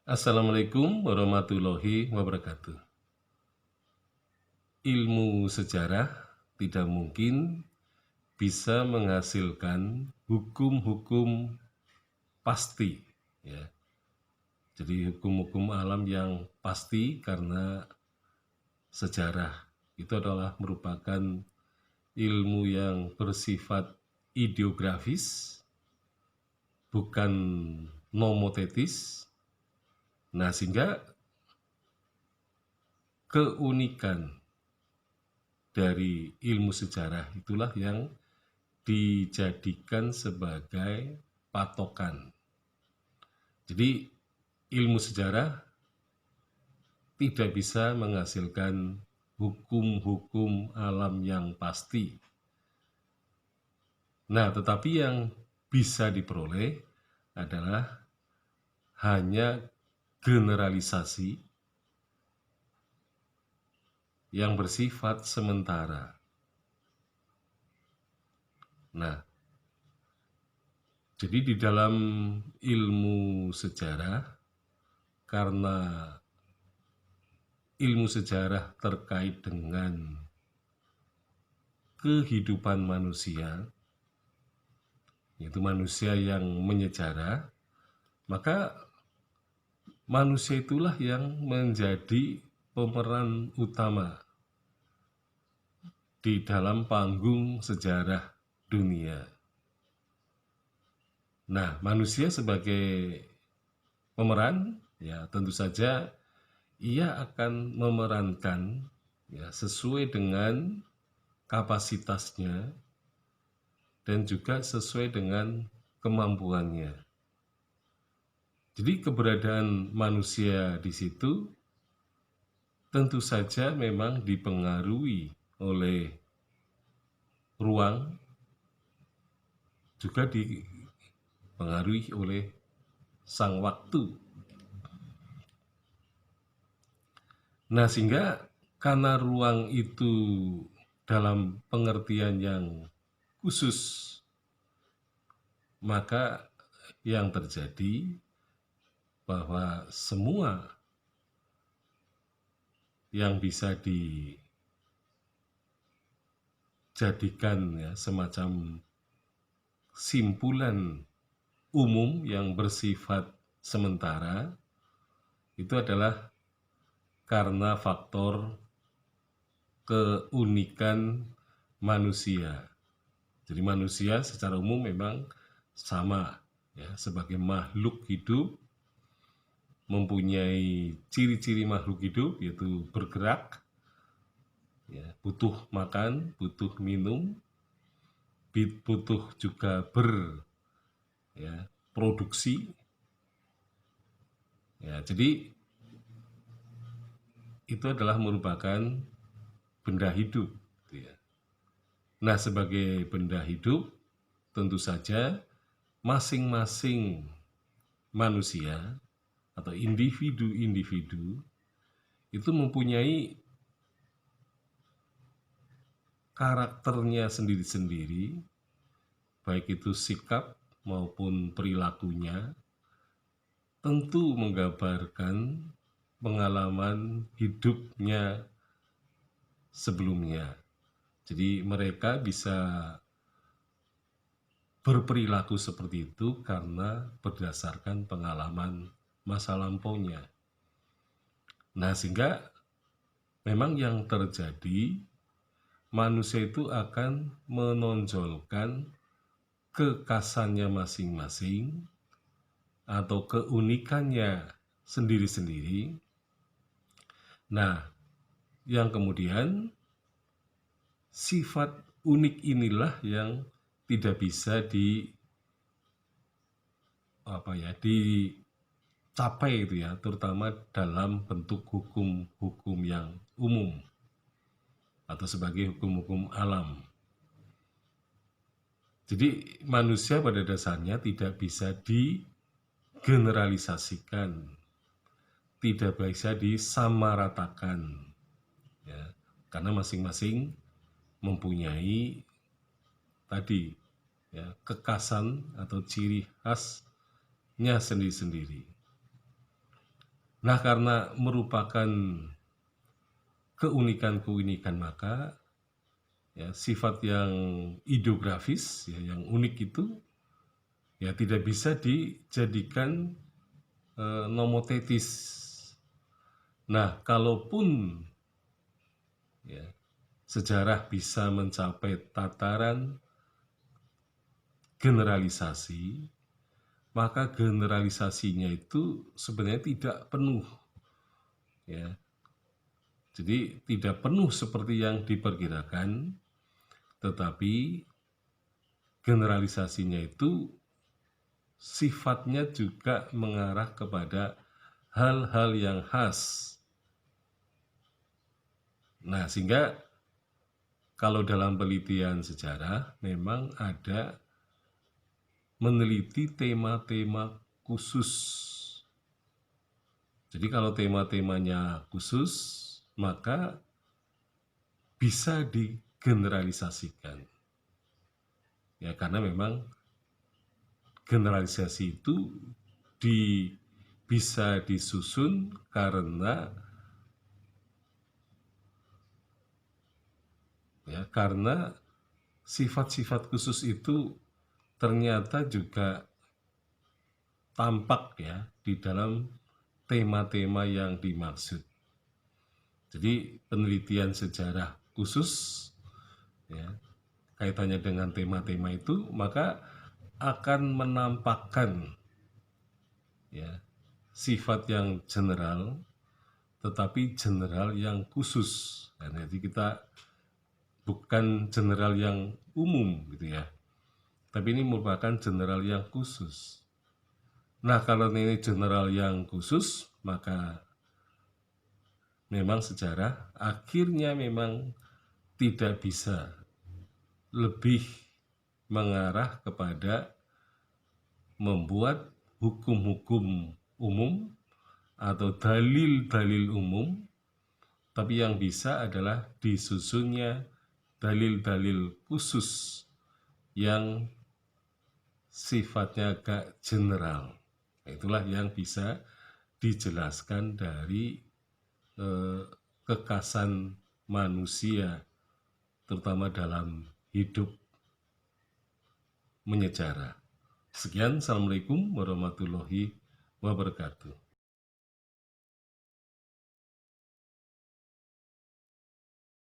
Assalamualaikum warahmatullahi wabarakatuh. Ilmu sejarah tidak mungkin bisa menghasilkan hukum-hukum pasti, ya. Jadi hukum-hukum alam yang pasti karena sejarah itu adalah merupakan ilmu yang bersifat ideografis, bukan nomotetis. Nah, sehingga keunikan dari ilmu sejarah itulah yang dijadikan sebagai patokan. Jadi ilmu sejarah tidak bisa menghasilkan hukum-hukum alam yang pasti. Nah, tetapi yang bisa diperoleh adalah hanya generalisasi yang bersifat sementara. Nah, jadi di dalam ilmu sejarah, karena ilmu sejarah terkait dengan kehidupan manusia, yaitu manusia yang menyejarah, maka manusia itulah yang menjadi pemeran utama di dalam panggung sejarah dunia. Nah, manusia sebagai pemeran, ya tentu saja ia akan memerankan ya sesuai dengan kapasitasnya dan juga sesuai dengan kemampuannya. Jadi keberadaan manusia di situ tentu saja memang dipengaruhi oleh ruang, juga dipengaruhi oleh sang waktu. Nah, sehingga karena ruang itu dalam pengertian yang khusus, maka yang terjadi bahwa semua yang bisa dijadikan ya semacam simpulan umum yang bersifat sementara itu adalah karena faktor keunikan manusia. Jadi manusia secara umum memang sama ya, sebagai makhluk hidup mempunyai ciri-ciri makhluk hidup yaitu bergerak, ya, butuh makan, butuh minum, butuh juga produksi. Ya, jadi itu adalah merupakan benda hidup. Ya. Nah, sebagai benda hidup, tentu saja masing-masing manusia atau individu-individu itu mempunyai karakternya sendiri-sendiri, baik itu sikap maupun perilakunya, tentu menggambarkan pengalaman hidupnya sebelumnya. Jadi mereka bisa berperilaku seperti itu karena berdasarkan pengalaman masa lampaunya. Nah, sehingga memang yang terjadi, manusia itu akan menonjolkan kekhasannya masing-masing atau keunikannya sendiri-sendiri. Nah, yang kemudian sifat unik inilah yang tidak bisa dicapai itu ya, terutama dalam bentuk hukum-hukum yang umum atau sebagai hukum-hukum alam. Jadi manusia pada dasarnya tidak bisa digeneralisasikan, tidak bisa disamaratakan, ya, karena masing-masing mempunyai tadi ya kekhasan atau ciri khasnya sendiri-sendiri. Nah, karena merupakan keunikan-keunikan, maka ya sifat yang ideografis ya, yang unik itu ya tidak bisa dijadikan nomotetis. Nah, kalaupun ya sejarah bisa mencapai tataran generalisasi, maka generalisasinya itu sebenarnya tidak penuh ya. Jadi tidak penuh seperti yang diperkirakan, tetapi generalisasinya itu sifatnya juga mengarah kepada hal-hal yang khas. Nah, sehingga kalau dalam penelitian sejarah memang ada meneliti tema-tema khusus. Jadi kalau tema-temanya khusus, maka bisa digeneralisasikan. Ya, karena memang generalisasi itu bisa disusun karena sifat-sifat khusus itu ternyata juga tampak ya di dalam tema-tema yang dimaksud. Jadi penelitian sejarah khusus ya, kaitannya dengan tema-tema itu, maka akan menampakkan ya sifat yang general, tetapi general yang khusus. Dan jadi kita bukan general yang umum gitu ya, tapi ini merupakan general yang khusus. Nah, kalau ini general yang khusus, maka memang sejarah akhirnya memang tidak bisa lebih mengarah kepada membuat hukum-hukum umum atau dalil-dalil umum, tapi yang bisa adalah disusunnya dalil-dalil khusus yang sifatnya agak general. Itulah yang bisa dijelaskan dari kekasan manusia, terutama dalam hidup menyejarah. Sekian, Assalamualaikum warahmatullahi wabarakatuh.